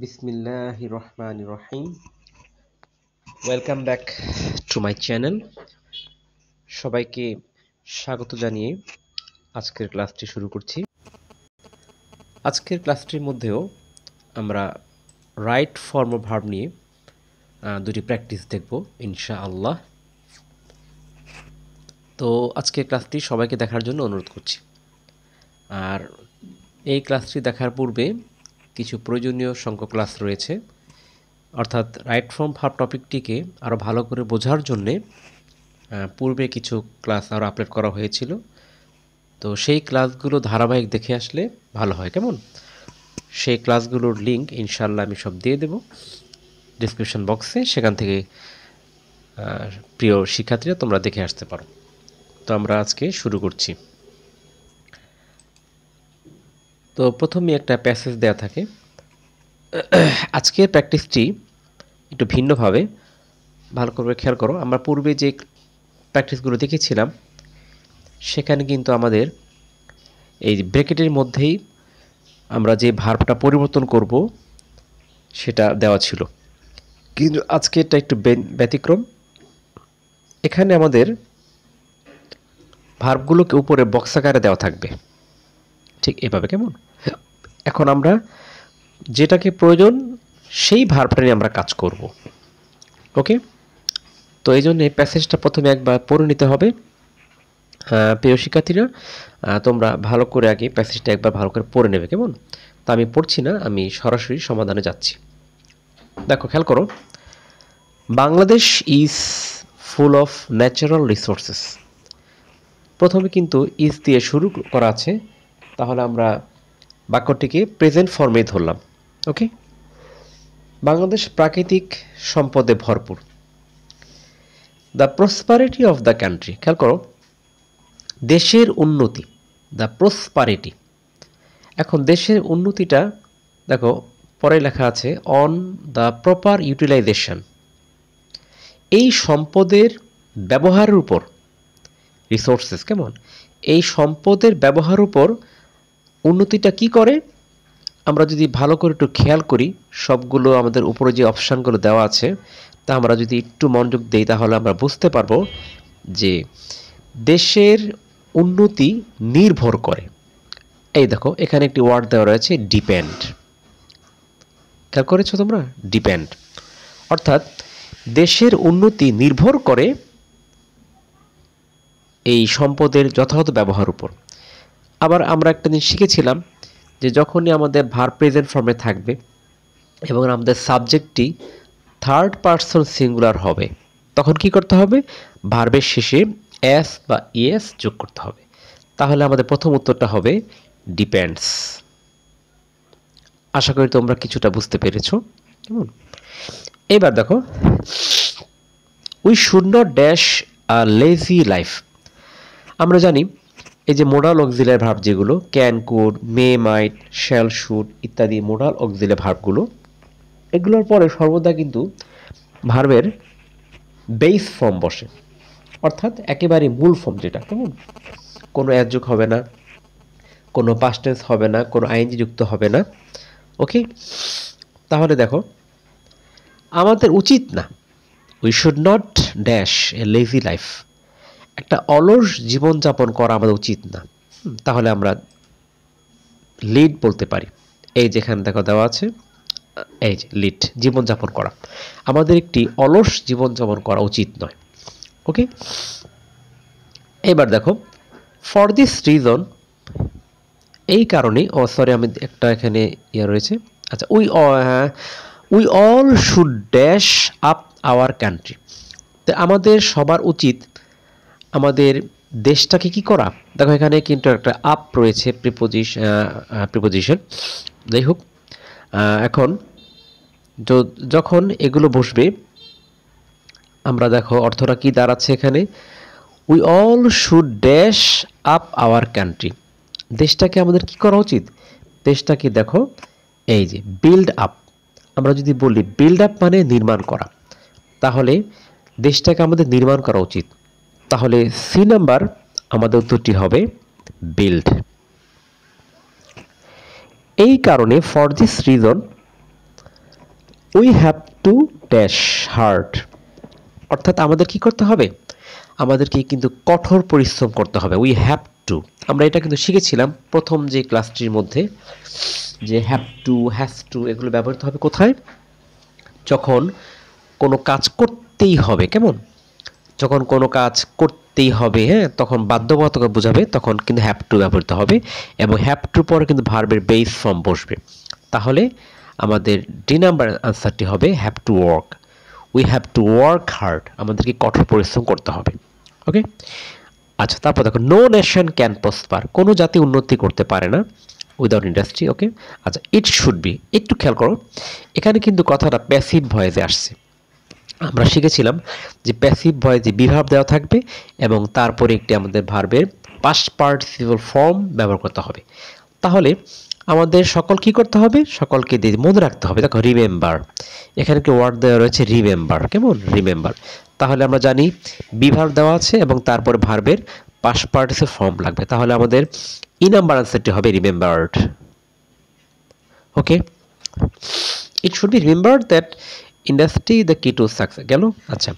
Bismillahir Rahmanir Rahim. Welcome back to my channel. সবাইকে স্বাগত জানিয়ে আজকের ক্লাসটি শুরু করছি। আজকের ক্লাসটির মধ্যেও আমরা রাইট ফর্ম অফ ভার্ব নিয়ে দুটি প্র্যাকটিস দেখব ইনশাআল্লাহ। তো আজকের ক্লাসটি সবাইকে দেখার জন্য অনুরোধ করছি। আর এই ক্লাসটি দেখার পূর্বে কিছু প্রয়োজনীয় সংখ্যক ক্লাস রয়েছে, অর্থাৎ রাইট ফর্ম ভার্ব টপিকটিকে আরও ভালো করে বোঝার জন্যে পূর্বে কিছু ক্লাস আরও আপলোড করা হয়েছিল। তো সেই ক্লাসগুলো ধারাবাহিক দেখে আসলে ভালো হয়, কেমন? সেই ক্লাসগুলোর লিঙ্ক ইনশাআল্লাহ আমি সব দিয়ে দেব ডিসক্রিপশন বক্সে, সেখান থেকে প্রিয় শিক্ষার্থীরা তোমরা দেখে আসতে পারো। তো আমরা আজকে শুরু করছি। তো প্রথমে একটা প্যাসেজ দেয়া থাকে। আজকের প্র্যাকটিসটি একটু ভিন্নভাবে, ভালো করে খেয়াল করো। আমরা পূর্বে যে প্র্যাকটিসগুলো দেখেছিলাম সেখানে কিন্তু আমাদের এই ব্র্যাকেটের মধ্যেই আমরা যে ভার্বটা পরিবর্তন করব সেটা দেওয়া ছিল, কিন্তু আজকে এটা একটু ব্যতিক্রম। এখানে আমাদের ভার্বগুলোকে উপরে বক্স আকারে দেওয়া থাকবে, ঠিক এভাবে, কেমন? এখন আমরা যেটাকে প্রয়োজন সেই ভার্বটা নিয়ে আমরা কাজ করব, ওকে? তো এই জন্য এই প্যাসেজটা প্রথমে একবার পড়ে নিতে হবে। প্রিয় শিক্ষার্থীরা, তোমরা ভালো করে আগে প্যাসেজটা একবার ভালো করে পড়ে নেবে, কেমন? তো আমি পড়ছি না, আমি সরাসরি সমাধানে যাচ্ছি। দেখো, খেয়াল করো। Bangladesh is full of natural resources. প্রথমে কিন্তু ইজ দিয়ে শুরু করা আছে, তাহলে আমরা বাক্যটিকে প্রেজেন্ট ফর্মে ধরলাম, ওকে? বাংলাদেশ প্রাকৃতিক সম্পদে ভরপুর। The prosperity of the country. খেয়াল করো, দেশের উন্নতি, দ্য প্রসপারিটি। এখন দেশের উন্নতিটা দেখো পরে লেখা আছে অন দ্য প্রপার ইউটিলাইজেশন। এই সম্পদের ব্যবহারের উপর, রিসোর্সেস, কেমন? এই সম্পদের ব্যবহারের উপর উন্নতিটা কি করে? আমরা যদি ভালো করে একটু খেয়াল করি, সবগুলো আমাদের উপরে যে অপশানগুলো দেওয়া আছে তা আমরা যদি একটু মনোযোগ দিই, তাহলে আমরা বুঝতে পারবো যে দেশের উন্নতি নির্ভর করে। এই দেখো, এখানে একটি ওয়ার্ড দেওয়া রয়েছে ডিপেন্ড। খেয়াল করেছো তোমরা? ডিপেন্ড, অর্থাৎ দেশের উন্নতি নির্ভর করে এই সম্পদের যথাযথ ব্যবহার উপর। আবার আমরা একটা জিনিস শিখেছিলাম যে যখনই আমাদের ভার্ব প্রেজেন্ট ফর্মে থাকবে এবং আমাদের সাবজেক্টটি থার্ড পারসন সিঙ্গুলার হবে, তখন কি করতে হবে? ভার্বের শেষে এস বা ইএস যোগ করতে হবে। তাহলে আমাদের প্রথম উত্তরটা হবে ডিপেন্ডস। আশা করি তোমরা কিছুটা বুঝতে পেরেছো, কেমন? এবার দেখো, we should not dash a lazy life. আমরা জানি এই যে মোডাল অক্সিলারি ভার্ব যেগুলো can, could, may, might, shall, should ইত্যাদি মোডাল অক্সিলারি ভার্বগুলো, এগুলোর পরে সর্বদা কিন্তু ভার্বের বেস ফর্ম বসে, অর্থাৎ একেবারে মূল ফর্ম যেটা, কেমন? কোনো অ্যাডজেক্টিভ হবে না, কোনো পাস্ট টেন্স হবে না, কোনো আইএনজি যুক্ত হবে না, ওকে? তাহলে দেখো, আমাদের উচিত না, we should not dash a lazy life, একটা অলস জীবনযাপন করা আমাদের উচিত না। তাহলে আমরা লিড বলতে পারি। এই যেখানে দেখো দেওয়া আছে, এই যে লিড, জীবনযাপন করা। আমাদের একটি অলস জীবনযাপন করা উচিত নয়, ওকে? এবার দেখো, ফর দিস রিজন, এই কারণে, আমি একটা এখানে রয়েছে, আচ্ছা, we all should dash up our country. তো আমাদের সবার উচিত আমাদের দেশটাকে কি করা? দেখো এখানে কিন্তু একটা আপ রয়েছে, প্রিপোজিশন। যাই হোক, এখন যখন এগুলো বসবে, আমরা দেখো অর্থটা কি দাঁড়াচ্ছে এখানে, we all should dash up our country. দেশটাকে আমাদের কি করা উচিত? দেশটাকে দেখো, এই যে বিল্ড আপ। আমরা যদি বলি বিল্ড আপ মানে নির্মাণ করা, তাহলে দেশটাকে আমাদের নির্মাণ করা উচিত। তাহলে সি নাম্বার আমাদের উত্তরটি হবে বিল্ড। এই কারণে, for this reason, we have to dash hard, অর্থাৎ আমাদের কি করতে হবে, আমাদেরকে কিন্তু কঠোর পরিশ্রম করতে হবে। উই হ্যাভ টু, আমরা এটা কিন্তু শিখেছিলাম প্রথম যে ক্লাসটির মধ্যে, যে হ্যাভ টু, হ্যাজ টু এগুলো ব্যবহৃত হবে কোথায়, যখন কোনো কাজ করতেই হবে, কেমন, যখন কোনো কাজ করতেই হবে, হ্যাঁ, তখন বাধ্যবাধকতা বোঝাবে, তখন কিন্তু হ্যাভ টু ব্যবহৃত হবে, এবং হ্যাভ টুর পরে কিন্তু ভার্বের বেস ফর্ম বসবে। তাহলে আমাদের ডি নাম্বার আনসারটি হবে have to work. We have to work hard, আমাদেরকে কঠোর পরিশ্রম করতে হবে। ওকে, আচ্ছা, তারপর দেখো নো নেশন ক্যান প্রসপার, কোনো জাতি উন্নতি করতে পারে না উইদাউট ইন্ডাস্ট্রি। ওকে, আচ্ছা, ইট শুড বি, একটু খেয়াল করো, এখানে কিন্তু কথাটা প্যাসিভ ভয়েসে আসছে। আমরা শিখেছিলাম যে প্যাসিভ ভয়েসে বিভাব দেওয়া থাকবে এবং তারপরে একটি আমাদের ভার্বের পাস্ট পার্টিসিপল ফর্ম ব্যবহার করতে হবে। তাহলে আমাদের সকল কি করতে হবে, সকলকে মনে রাখতে হবে। দেখো রিমেম্বার, এখানে কি ওয়ার্ড দেওয়া রয়েছে রিমেম্বার, কেমন, রিমেম্বার। তাহলে আমরা জানি বিভাব দেওয়া আছে এবং তারপরে ভার্বের পাস্ট পার্টিসিপল ফর্ম লাগবে। তাহলে আমাদের ই নাম্বার আনসারটি হবে remembered. Okay, it should be remembered that industry the কি টু সাকসেস। গেল, আচ্ছা,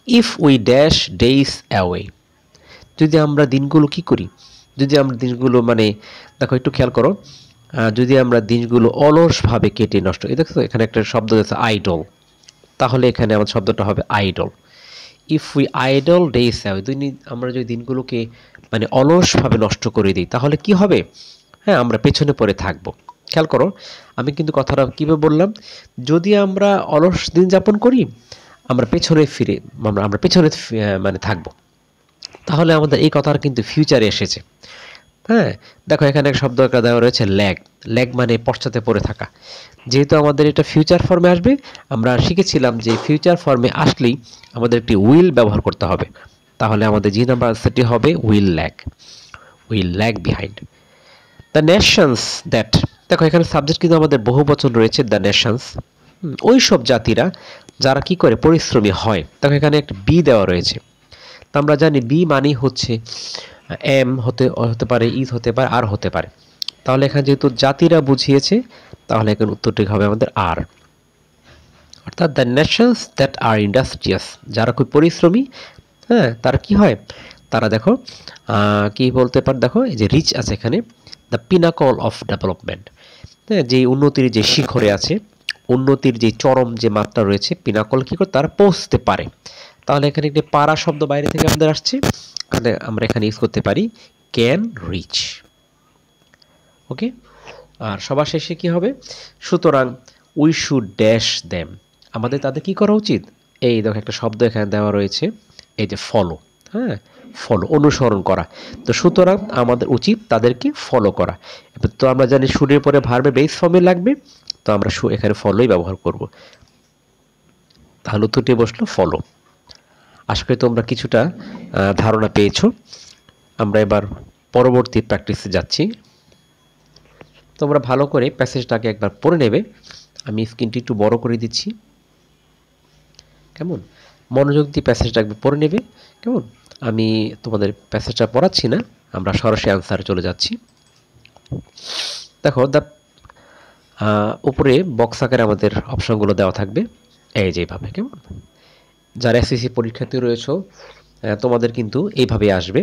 if we dash days away, যদি আমরা দিনগুলো কি করি, যদি আমরা দিনগুলো মানে দেখো একটু খেয়াল করো, যদি আমরা দিনগুলো অলসভাবে কেটে নষ্ট, এই দেখো এখানে একটা শব্দ আছে আইডল, তাহলে এখানে আমাদের শব্দটা হবে idol. If we idle days away, আমরা যদি দিনগুলোকে মানে অলসভাবে নষ্ট করে দিই তাহলে কি হবে, হ্যাঁ, আমরা পেছনে পড়ে থাকবো। খেয়াল করো, আমি কিন্তু কথাটা কীভাবে বললাম, যদি আমরা অলস দিন যাপন করি আমরা পেছনে ফিরে আমরা পেছনে মানে থাকবো। তাহলে আমাদের এই কথার কিন্তু ফিউচারে এসেছে। হ্যাঁ, দেখো এখানে এক শব্দ দেওয়া রয়েছে ল্যাগ, ল্যাগ মানে পশ্চাতে পড়ে থাকা। যেহেতু আমাদের এটা ফিউচার ফর্মে আসবে, আমরা শিখেছিলাম যে ফিউচার ফর্মে আসলেই আমাদের একটি উইল ব্যবহার করতে হবে। তাহলে আমাদের জি নাম্বার আনসারটি হবে will lag behind. The Nations that, দেখো এখানে সাবজেক্ট কিন্তু আমাদের বহু বচন রয়েছে, দ্য নেশনস, ওই সব জাতিরা যারা কি করে পরিশ্রমী হয়। দেখো এখানে একটা বি দেওয়া রয়েছে, তো আমরা জানি বি মানেই হচ্ছে এম হতে পারে, ইজ হতে পারে, আর হতে পারে। তাহলে এখানে যেহেতু জাতিরা বুঝিয়েছে তাহলে এখানে উত্তরটি হবে আমাদের আর, অর্থাৎ the Nations that R industrious, যারা খুব পরিশ্রমী, হ্যাঁ, তারা কি হয়, তারা দেখো কি বলতে পারে, দেখো এই যে রিচ আছে এখানে, দ্য পিনাকল অফ ডেভেলপমেন্ট, হ্যাঁ, যে উন্নতির যে শিখরে আছে, উন্নতির যে চরম যে মাত্রা রয়েছে, পিনাকল কি করে তারা পৌঁছতে পারে। তাহলে এখানে একটি পারা শব্দ বাইরে থেকে আমাদের আসছে, আমরা এখানে ইউজ করতে পারি ক্যান রিচ। ওকে, আর সবার শেষে কি হবে, সুতরাং উই শুড ড্যাশ দেম, আমাদের তাদের কি করা উচিত, এই দেখো একটা শব্দ এখানে দেওয়া রয়েছে, এই যে ফলো, হ্যাঁ, ফলো, অনুসরণ করা। তো সুতরাং আমাদের উচিত তাদেরকে ফলো করা। তো আমরা জানি শুডের পরে ভার্বে বেস ফর্মে লাগবে, তো আমরা এখানে ফলোই ব্যবহার করব। তাহলে উত্তরটি বসলো ফলো। আশা করি তোমরা কিছুটা ধারণা পেয়েছো। আমরা এবার পরবর্তী প্র্যাকটিসে যাচ্ছি। তোমরা ভালো করে প্যাসেজটাকে একবার পড়ে নেবে। আমি স্ক্রিনটি একটু বড় করে দিচ্ছি, কেমন, মনোযোগ দিয়ে প্যাসেজটা একবার পড়ে নেবে, কেমন। আমি তোমাদের প্যাসেজটা পড়াচ্ছি না, আমরা সরাসরি আনসারে চলে যাচ্ছি। দেখো উপরে বক্স আকারে আমাদের অপশনগুলো দেওয়া থাকবে এই যেভাবে, কেমন। যারা এসএসসি পরীক্ষার্থী রয়েছে তোমাদের কিন্তু এইভাবে আসবে,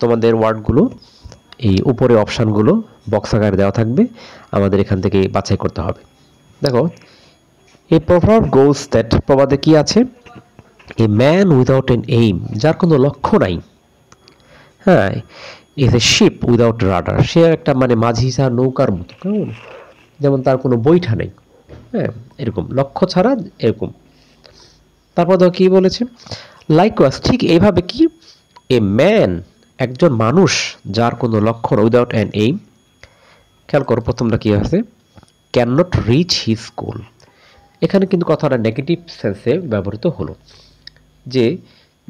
তোমাদের ওয়ার্ডগুলো এই উপরে অপশানগুলো বক্স আকারে দেওয়া থাকবে, আমাদের এখান থেকে বাছাই করতে হবে। দেখো এই প্রভাব গোস দ্যাট, প্রবাদে কি আছে, a man without an aim, যার কোনো লক্ষ্য নাই, হ্যাঁ, is a ship without rudder, সে একটা মানে মাঝিসা নৌকার মতো, কেমন, যেমন তার কোনো বৈঠা নেই, হ্যাঁ, এরকম লক্ষ্য ছাড়া এরকম। তারপর দেখো কি বলেছে, লাইকওয়াইজ, ঠিক এইভাবে কি, এ ম্যান, একজন মানুষ, যার কোনো লক্ষ্য উইদাউট অ্যান এইম, খেয়াল করো প্রথমটা কি আছে, ক্যান নট রিচ হিজ গোল। এখানে কিন্তু কথাটা নেগেটিভ সেন্সে ব্যবহৃত হলো,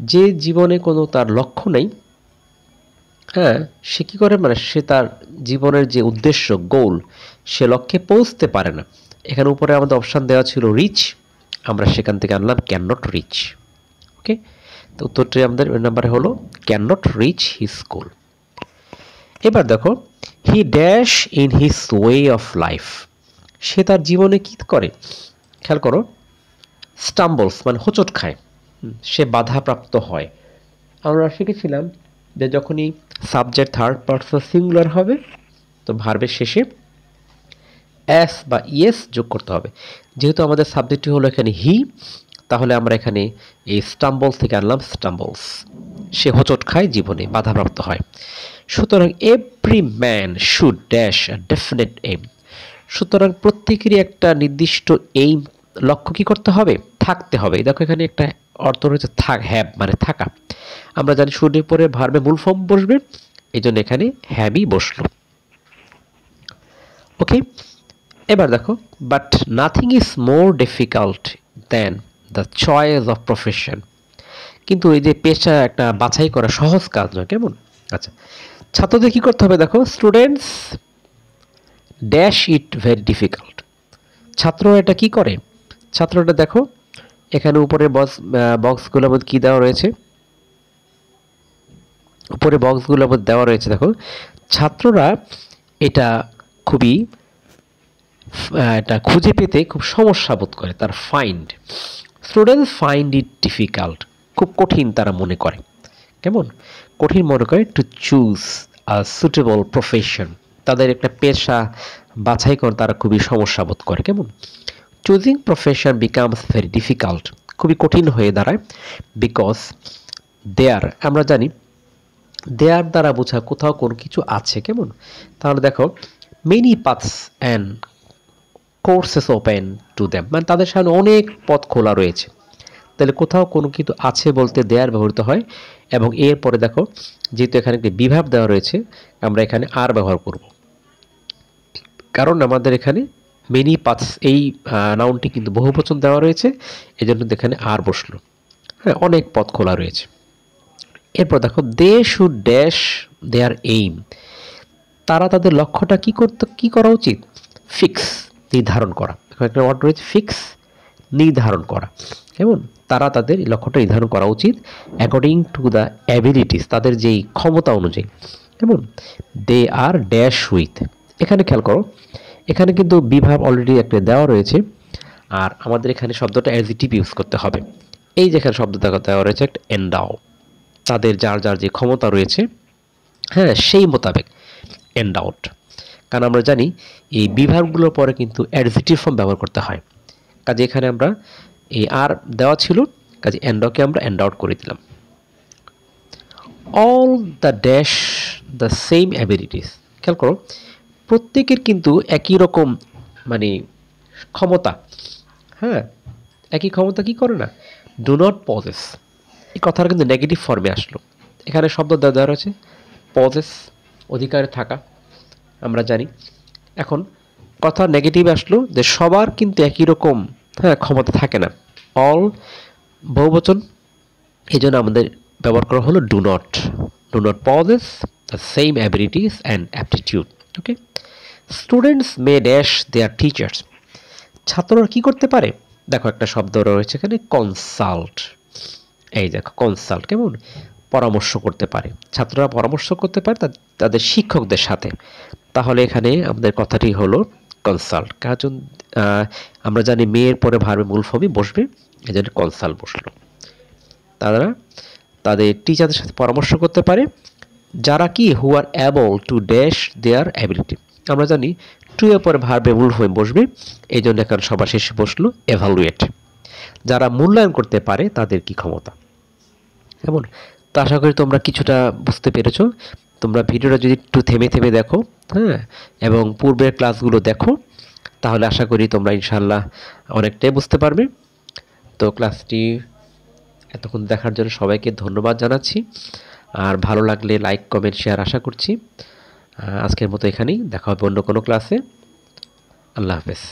যে জীবনে কোনো তার লক্ষ্য নেই, হ্যাঁ, সে কী করে, মানে সে তার জীবনের যে উদ্দেশ্য গোল, সে লক্ষ্যে পৌঁছতে পারে না। এখানে উপরে আমাদের অপশান দেওয়া ছিল রিচ, আমরা সেখান থেকে আনলাম ক্যান নট রিচ। ওকে, তো উত্তরটি আমাদের নাম্বারে হলো can not reach his goal. এবার দেখো he dash in his way of life, সে তার জীবনে কী করে, খেয়াল করো, স্টাম্বলস মানে হোঁচট খায়, সে বাধাপ্রাপ্ত হয়। আমরা শিখেছিলাম যে যখনই সাবজেক্ট থার্ড পারসন সিঙ্গুলার হবে তো ভার্বের শেষে এস বা ইএস যোগ করতে হবে। যেহেতু আমাদের সাবজেক্টটি হলো এখানে হি, তাহলে আমরা এখানে এই স্টাম্বলস থেকে আনলাম স্টাম্বলস। সে হোঁচট খায়, জীবনে বাধাপ্রাপ্ত হয়। সুতরাং every man should dash a definite aim. সুতরাং প্রত্যেকেরই একটা নির্দিষ্ট এইম, লক্ষ্য কি করতে হবে, থাকতে হবে। দেখো এখানে একটা অর্থ রয়েছে হ্যাভ মানে থাকা। আমরা জানি শুডের পরে ভার্বে মূল ফর্ম বসবে, এই জন্য এখানে হ্যাভই বসলো। ওকে, এবার দেখো, but nothing is more difficult than the choice of profession. কিন্তু এই যে পেশা একটা বাছাই করা সহজ কাজ নয়, কেমন? আচ্ছা, ছাত্রদের কি করতে হবে দেখো, students dash it very difficult. ছাত্র এটা কি করে, ছাত্রটা দেখো এখানে উপরে বক্সগুলোর মধ্যে কি দেওয়া রয়েছে, উপরে বক্সগুলোর মধ্যে দেওয়া রয়েছে। দেখো ছাত্ররা এটা খুবই এটা খুঁজে পেতে খুব সমস্যা বোধ করে, তার find, students find it difficult, খুব কঠিন তারা মনে করে, কেমন কঠিন মনে করে, to choose a suitable profession, তাদের একটা পেশা বাছাই করে তারা খুবই সমস্যা বোধ করে, কেমন? Choosing profession becomes very difficult, খুবই কঠিন হয়ে দাঁড়ায়, বিকজ দেয়ার, আমরা জানি দেয়ার দ্বারা বোঝা কোথাও কোনো কিছু আছে, কেমন? তাহলে দেখো many paths and courses open to them, মানে তাদের সামনে অনেক পথ খোলা রয়েছে। তাহলে কোথাও কোনো কিছু আছে বলতে দেয়ার ব্যবহৃত হয়। এবং এরপরে দেখো যেহেতু এখানে একটি বিভাব দেওয়া রয়েছে, আমরা এখানে আর ব্যবহার করব, কারণ আমাদের এখানে মেনি পাথস এই নাউনটি কিন্তু বহুবচন দেওয়া রয়েছে, এজন্য এখানে আর বসলো। হ্যাঁ, অনেক পথ খোলা রয়েছে। এরপর দেখো they should dash their aim, তারা তাদের লক্ষ্যটা কি করা উচিত, ফিক্স নির্ধারণ করা। একটা ওয়ার্ড রয়েছে ফিক্স, নির্ধারণ করা, কেমন? তারা তাদের লক্ষ্যটা নির্ধারণ করা উচিত অ্যাকর্ডিং টু দ্য অ্যাবিলিটিস, তাদের যেই ক্ষমতা অনুযায়ী, কেমন? দে আর ড্যাশ উইথ। এখানে খেয়াল করো, এখানে কিন্তু বিভাব অলরেডি একটা দেওয়া রয়েছে, আর আমাদের এখানে শব্দটা অ্যাডজেক্টিভ ইউজ করতে হবে। এই যেখানে শব্দ দেওয়া রয়েছে একটা এন্ডাও, তাদের যার যার যে ক্ষমতা রয়েছে, হ্যাঁ সেই মোতাবেক এন্ডাউট। কারণ আমরা জানি এই বিভাগগুলোর পরে কিন্তু অ্যাডজেক্টিভ ফর্ম ব্যবহার করতে হয়, কাজে এখানে আমরা এই আর দেওয়া ছিল, কাজে এন্ডকে আমরা এন্ড আউট করে দিলাম। All the dash the same abilities, খেয়াল করো প্রত্যেকের কিন্তু একই রকম মানে ক্ষমতা, হ্যাঁ একই ক্ষমতা কি করে না, ডু নট পজেস। এই কথাটা কিন্তু নেগেটিভ ফর্মে আসলো, এখানে শব্দ দেওয়া রয়েছে পজেস, অধিকারে থাকা, আমরা জানি। এখন কথা নেগেটিভ আসলো যে সবার কিন্তু একই রকম ক্ষমতা থাকে না, অল বহুবচন, এই জন্য আমাদের ব্যবহার করা হলো do not pauses the same abilities and aptitude. Okay, students May dash their teachers, ছাত্ররা কি করতে পারে, দেখো একটা শব্দ রয়েছে এখানে কনসাল্ট, এই দেখো কনসাল্ট, কেমন পরামর্শ করতে পারে, ছাত্ররা পরামর্শ করতে পারে তাদের শিক্ষকদের সাথে। তাহলে এখানে আমাদের কথাটি হলো কনসাল্ট, কারণ আমরা জানি মেয়ের পরে ভার্বে মূল ফর্মই বসবে, এই জন্য কনসাল্ট বসলো। তারা তাদের টিচারদের সাথে পরামর্শ করতে পারে, যারা কি who are able to dash their ability. আমরা জানি টু এর পরে ভার্বে মূল ফর্ম বসবে, এই জন্য এখানে সবার শেষে বসলো এভালুয়েট, যারা মূল্যায়ন করতে পারে তাদের কি ক্ষমতা। কেমন? তো আশা করি তোমরা কিছুটা বুঝতে পেরেছো। তোমরা ভিডিওটা যদি একটু থেমে থেমে দেখো, হ্যাঁ, এবং পূর্বের ক্লাসগুলো দেখো, তাহলে আশা করি তোমরা ইনশাল্লাহ অনেকটাই বুঝতে পারবে। তো ক্লাসটি এতক্ষণ দেখার জন্য সবাইকে ধন্যবাদ জানাচ্ছি, আর ভালো লাগলে লাইক কমেন্ট শেয়ার আশা করছি। আজকের মতো এখানেই, দেখা হবে অন্য কোনো ক্লাসে। আল্লাহ হাফেজ।